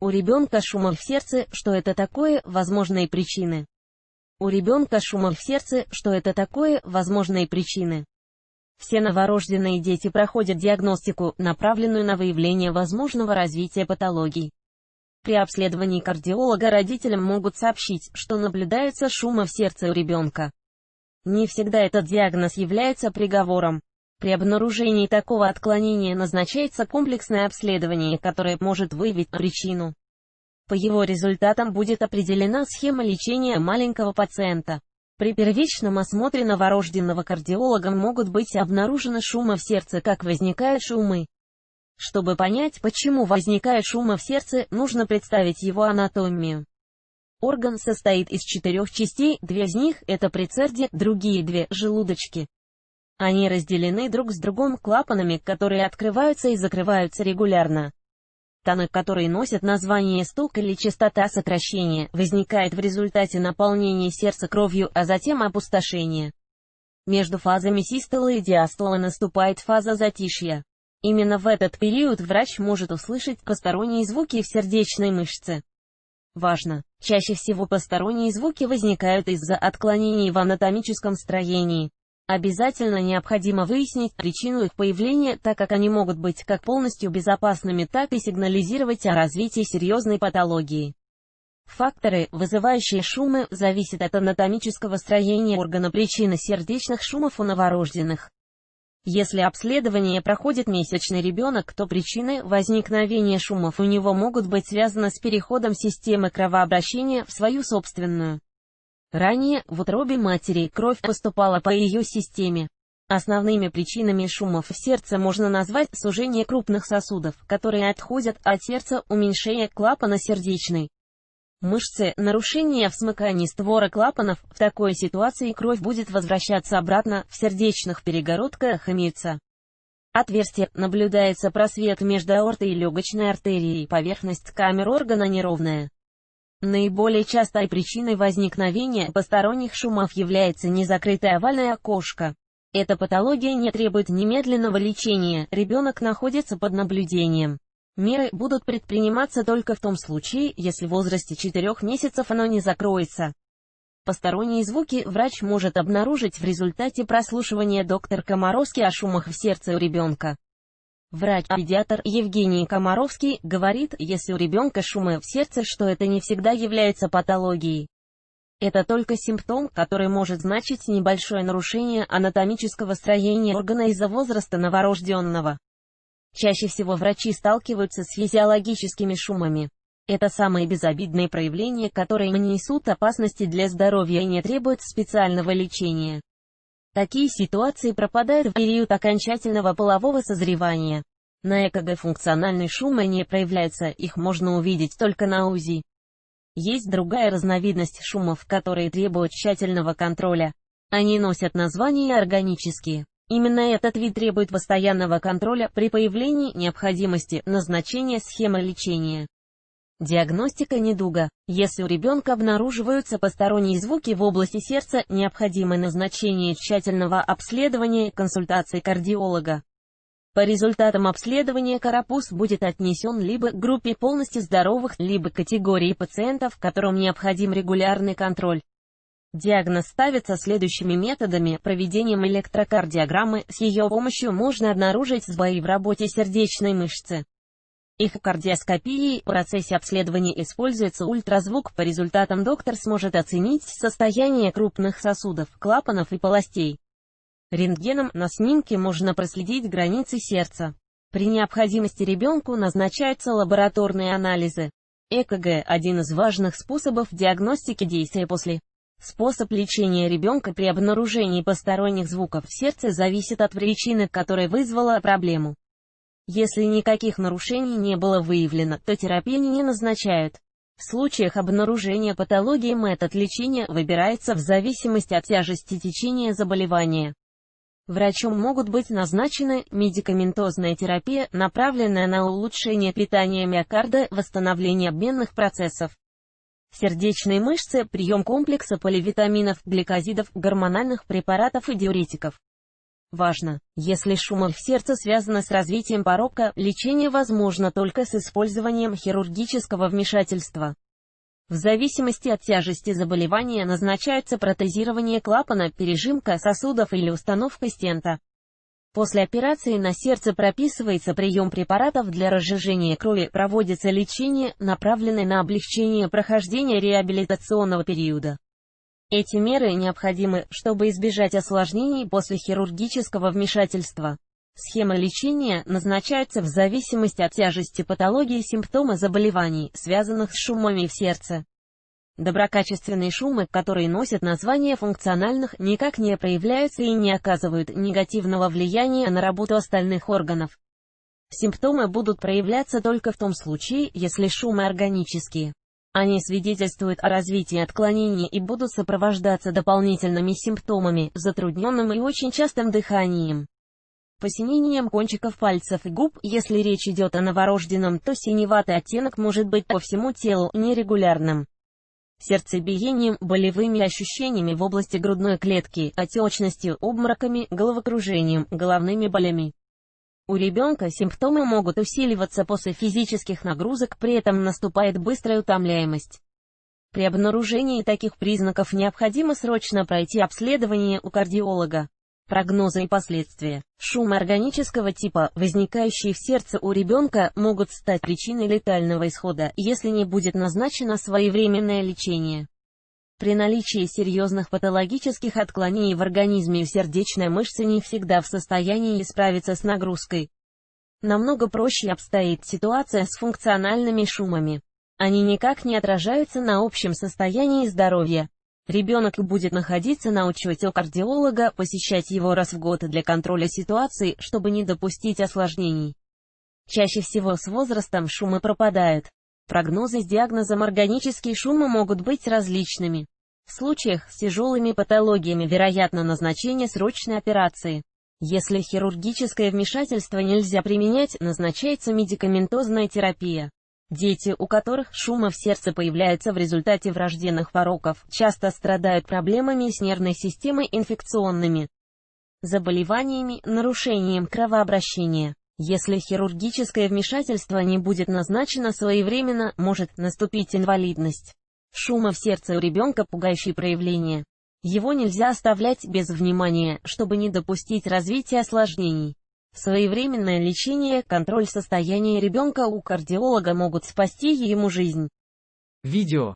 У ребенка шума в сердце, что это такое, возможные причины. У ребенка шума в сердце, что это такое, возможные причины. Все новорожденные дети проходят диагностику, направленную на выявление возможного развития патологий. При обследовании кардиолога родителям могут сообщить, что наблюдается шума в сердце у ребенка. Не всегда этот диагноз является приговором. При обнаружении такого отклонения назначается комплексное обследование, которое может выявить причину. По его результатам будет определена схема лечения маленького пациента. При первичном осмотре новорожденного кардиологом могут быть обнаружены шумы в сердце, как возникают шумы. Чтобы понять, почему возникает шумы в сердце, нужно представить его анатомию. Орган состоит из 4 частей, 2 из них – это предсердие, другие 2 – желудочки. Они разделены друг с другом клапанами, которые открываются и закрываются регулярно. Тоны, которые носят название стук или частота сокращения, возникает в результате наполнения сердца кровью, а затем опустошения. Между фазами систолы и диастолы наступает фаза затишья. Именно в этот период врач может услышать посторонние звуки в сердечной мышце. Важно! Чаще всего посторонние звуки возникают из-за отклонений в анатомическом строении. Обязательно необходимо выяснить причину их появления, так как они могут быть как полностью безопасными, так и сигнализировать о развитии серьезной патологии. Факторы, вызывающие шумы, зависят от анатомического строения органа. Причины сердечных шумов у новорожденных. Если обследование проходит месячный ребенок, то причины возникновения шумов у него могут быть связаны с переходом системы кровообращения в свою собственную. Ранее, в утробе матери, кровь поступала по ее системе. Основными причинами шумов в сердце можно назвать сужение крупных сосудов, которые отходят от сердца, уменьшение клапана сердечной мышцы, нарушение в смыкании створа клапанов. В такой ситуации кровь будет возвращаться обратно, в сердечных перегородках имеются отверстия, наблюдается просвет между аортой и легочной артерией, поверхность камер органа неровная. Наиболее частой причиной возникновения посторонних шумов является незакрытое овальное окошко. Эта патология не требует немедленного лечения, ребенок находится под наблюдением. Меры будут предприниматься только в том случае, если в возрасте 4 месяцев оно не закроется. Посторонние звуки врач может обнаружить в результате прослушивания. Доктор Комаровский о шумах в сердце у ребенка. Врач-педиатр Евгений Комаровский говорит, если у ребенка шумы в сердце, что это не всегда является патологией. Это только симптом, который может значить небольшое нарушение анатомического строения органа из-за возраста новорожденного. Чаще всего врачи сталкиваются с физиологическими шумами. Это самые безобидные проявления, которые не несут опасности для здоровья и не требуют специального лечения. Такие ситуации пропадают в период окончательного полового созревания. На ЭКГ функциональные шумы не проявляются, их можно увидеть только на УЗИ. Есть другая разновидность шумов, которые требуют тщательного контроля. Они носят название органические. Именно этот вид требует постоянного контроля при появлении необходимости назначения схемы лечения. Диагностика недуга. Если у ребенка обнаруживаются посторонние звуки в области сердца, необходимо назначение тщательного обследования и консультации кардиолога. По результатам обследования карапуз будет отнесен либо к группе полностью здоровых, либо к категории пациентов, которым необходим регулярный контроль. Диагноз ставится следующими методами: проведением электрокардиограммы, с ее помощью можно обнаружить сбои в работе сердечной мышцы. Эхокардиоскопией, в процессе обследования используется ультразвук, по результатам доктор сможет оценить состояние крупных сосудов, клапанов и полостей. Рентгеном, на снимке можно проследить границы сердца. При необходимости ребенку назначаются лабораторные анализы. ЭКГ – один из важных способов диагностики действия после. Способ лечения ребенка при обнаружении посторонних звуков в сердце зависит от причины, которая вызвала проблему. Если никаких нарушений не было выявлено, то терапию не назначают. В случаях обнаружения патологии метод лечения выбирается в зависимости от тяжести течения заболевания. Врачом могут быть назначены медикаментозная терапия, направленная на улучшение питания миокарда, восстановление обменных процессов сердечной мышцы, прием комплекса поливитаминов, гликозидов, гормональных препаратов и диуретиков. Важно! Если шумы в сердце связаны с развитием порока, лечение возможно только с использованием хирургического вмешательства. В зависимости от тяжести заболевания назначаются протезирование клапана, пережимка сосудов или установка стента. После операции на сердце прописывается прием препаратов для разжижения крови, проводится лечение, направленное на облегчение прохождения реабилитационного периода. Эти меры необходимы, чтобы избежать осложнений после хирургического вмешательства. Схема лечения назначается в зависимости от тяжести патологии и симптома заболеваний, связанных с шумами в сердце. Доброкачественные шумы, которые носят название функциональных, никак не проявляются и не оказывают негативного влияния на работу остальных органов. Симптомы будут проявляться только в том случае, если шумы органические. Они свидетельствуют о развитии отклонений и будут сопровождаться дополнительными симптомами, затрудненным и очень частым дыханием. Посинением кончиков пальцев и губ. Если речь идет о новорожденном, то синеватый оттенок может быть по всему телу, нерегулярным. Сердцебиением, болевыми ощущениями в области грудной клетки, отечностью, обмороками, головокружением, головными болями. У ребенка симптомы могут усиливаться после физических нагрузок, при этом наступает быстрая утомляемость. При обнаружении таких признаков необходимо срочно пройти обследование у кардиолога. Прогнозы и последствия. Шумы органического типа, возникающие в сердце у ребенка, могут стать причиной летального исхода, если не будет назначено своевременное лечение. При наличии серьезных патологических отклонений в организме сердечная мышца не всегда в состоянии справиться с нагрузкой. Намного проще обстоит ситуация с функциональными шумами. Они никак не отражаются на общем состоянии здоровья. Ребенок будет находиться на учете у кардиолога, посещать его раз в год для контроля ситуации, чтобы не допустить осложнений. Чаще всего с возрастом шумы пропадают. Прогнозы с диагнозом органические шумы могут быть различными. В случаях с тяжелыми патологиями вероятно назначение срочной операции. Если хирургическое вмешательство нельзя применять, назначается медикаментозная терапия. Дети, у которых шумы в сердце появляются в результате врожденных пороков, часто страдают проблемами с нервной системой, инфекционными заболеваниями, нарушением кровообращения. Если хирургическое вмешательство не будет назначено своевременно, может наступить инвалидность. Шумы в сердце у ребенка – пугающие проявления. Его нельзя оставлять без внимания, чтобы не допустить развития осложнений. Своевременное лечение, контроль состояния ребенка у кардиолога могут спасти ему жизнь. Видео